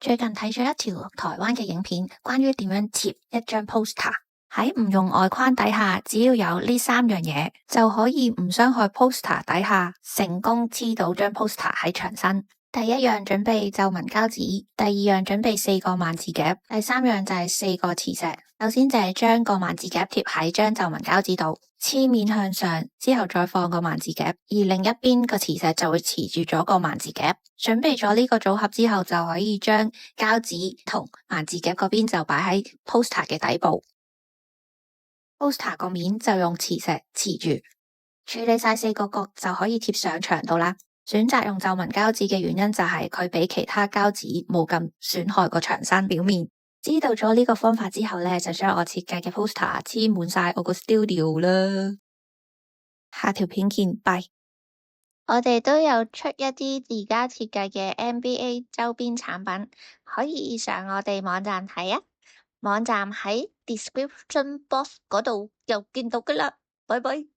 最近睇咗一條台灣嘅影片，關於點樣貼一張 poster。喺唔用外框底下，只要有呢3樣嘢，就可以唔傷害 poster 底下，成功黐到張 poster 喺牆身。第一樣準備皺紋膠紙，第二樣準備4個萬字夾，第三樣就係4個磁石。首先就係將個萬字夾貼喺張皺紋膠紙度，黐面向上，之後再放個萬字夾，而另一邊個磁石就會持住咗個萬字夾。準備咗呢個組合之後，就可以將膠紙同萬字夾嗰邊就擺喺 poster 嘅底部。poster 個面就用磁石持住，處理晒4個角就可以貼上牆度啦。選擇用皺紋膠紙嘅原因就係佢比其他膠紙冇咁損害個牆身表面。知道咗呢個方法之後呢，就將我設計嘅 poster 黐滿晒我個 studio 啦。下條片見，拜。我哋都有出一啲自家設計嘅 NBA 周邊產品，可以上我哋網站睇啊。網站喺 description box 嗰度又見到㗎喇，拜拜。